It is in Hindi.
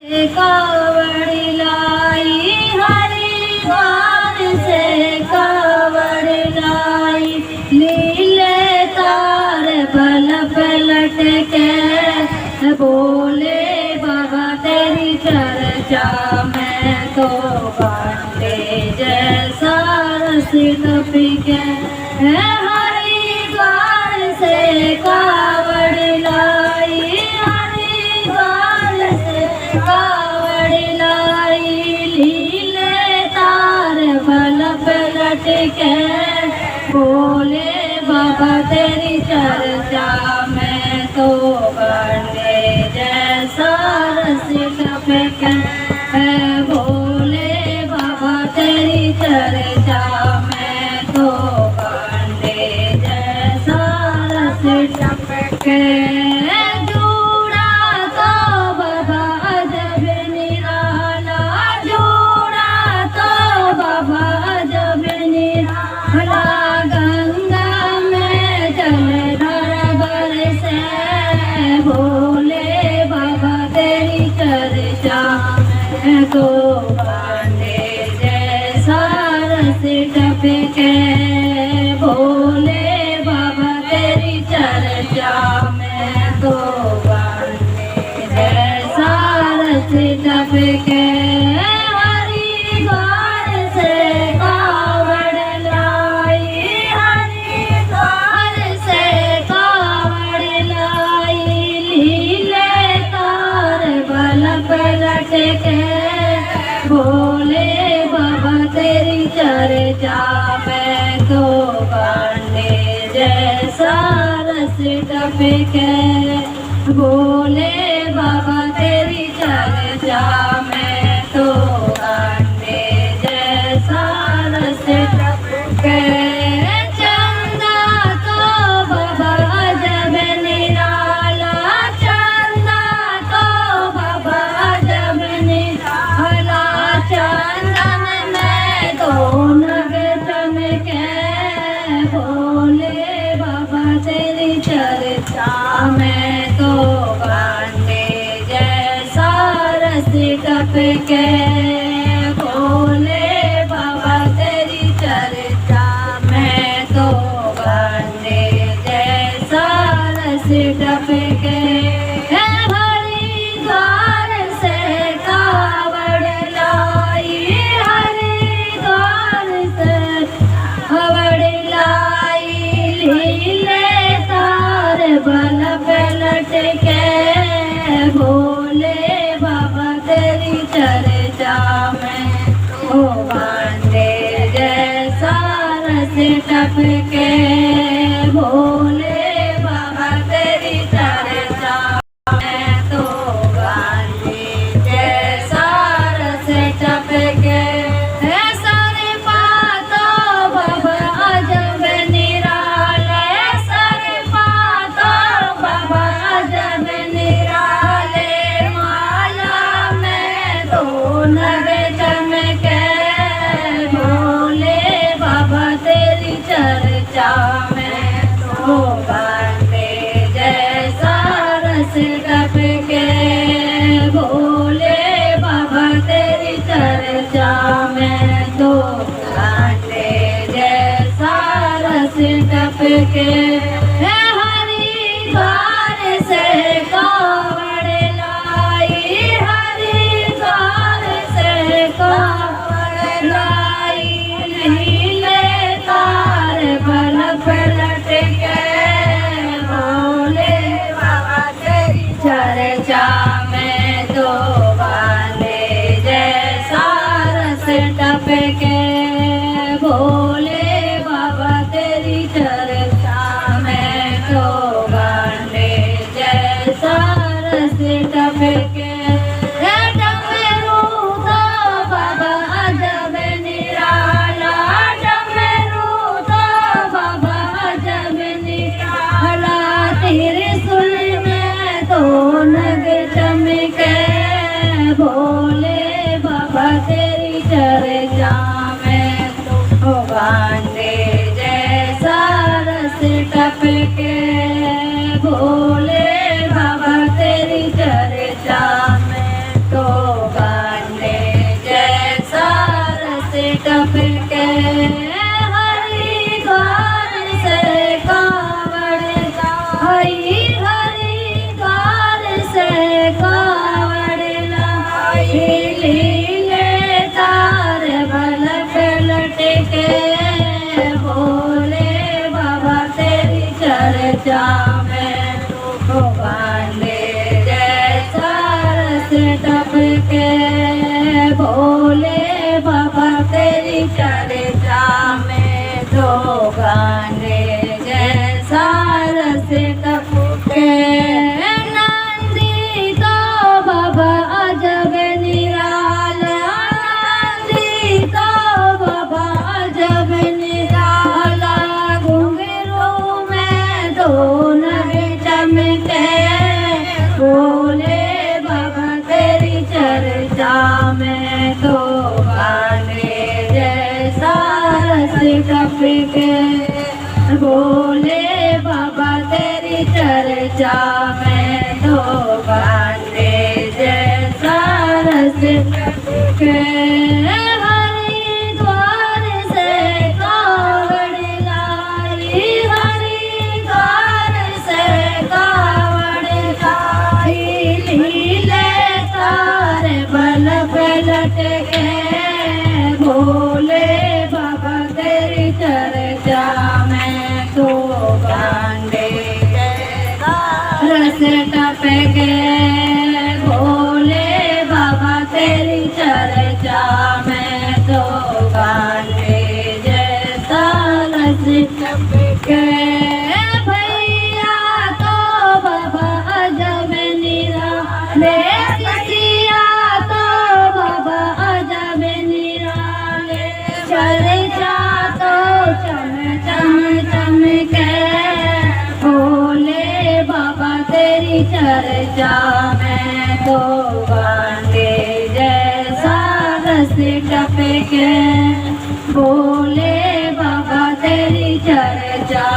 कावड़ लाई हरिद्वार से कावड़ लाई, लीले तार बल पलट के बोले बाबा तेरी चर्चा में तो बांटे जैसा रस टपी के। हरिद्वार से कावड़ लाई, हरिद्वार से कावड़ लाई, लीले तार बल पलट के बोले बाबा तेरी चर्चा में तो बांटे जैसा रस टपके। बोले बाबा तेरी चर्चा में तो बांटे जैसा रस टपके। जूड़ा तो बाबा जब निराला, जूड़ा तो बाबा जब निराला, गंगा में जल भर से बोले बाबा तेरी चर्चा में तो बांटे जैसा रस टपके। बोले बाबा तेरी चर्चा में तो बांटे जैसा रस टपके। हरिद्वार से कावड़ लाई, हरिद्वार से कावड़ लाई, लीले तार बल पलट के बोले बाबा तेरी चर्चा में तो बांटे जैसा रस टपके। बोले बाबा तेरी चर्चा में तो बांटे जैसा रस टपके। चंदा तो बाबा जब निराला, चंदा तो बाबा जब निराला, चंदन में तो नग चमके बोले बाबा तेरी चर्चा में तो बांटे जैसा रस टपके। बोले बाबा तेरी चर्चा में तो बांटे जैसा रस टपके। हरिद्वार से कावड़ लाई, हरिद्वार से कावड़ लाई, लीले तार बल पलट के बोले बाबा तेरी चर्चा में तो बांटे जैसा रस टपके। बोले बाबा तेरी चर्चा में तो बांटे जैसा रस टपके। सर पातो बाबा जब निराले, सर पातो बाबा जब निराले, माला में तो नग चमके बोले बाबा तेरी चर्चा में तो बांटे जैसा रस टपके। बोले बाबा तेरी चर्चा में तो बांटे जैसा रस टपके। हरिद्वार से कावड़ लाई, हरिद्वार से कावड़ लाई, लीले तार बल पलट के बोले बाबा तेरी चर्चा में तो बांटे जैसा रस टपके। बोले बाबा तेरी चर्चा में तो बांटे जैसा रस टपके। डमरू तो बाबा जब निराला, डमरू तो बाबा जब निराला, त्रिशूल में तो नग चमके बोले बाबा तेरी चर्चा में तो बांटे जैसा रस टपके। बोले बाबा तेरी चर्चा में तो टपके भोले बाबा तेरी चर्चा में दो गाने जैसा रस टपके नंदी तो बाबा अजब निराला नंदी तो बाबा अजब निराला घुंघरू में दो नग चमके भोले बाबा तेरी चर्चा में दो गाने जैसा रस टपके भोले बाबा तेरी चर्चा में दो गाने जैसा रस टपके हरिद्वार से कावड़ लाई हरिद्वार से कावड़ लाई लीले तारे बल पलट के भोले बाबा तेरी चर्चा में दो गांडे रस टपके भोले बाबा तेरी चर्चा में दो गांडे जैसा रस टपके भैया तो बाबा अजब निराले सिया तो बाबा अजब निराले चर्चा तो चम चम चमके भोले बाबा तेरी चर्चा में दो गांडे जैसा रस टपके भोले बाबा तेरी चर्चा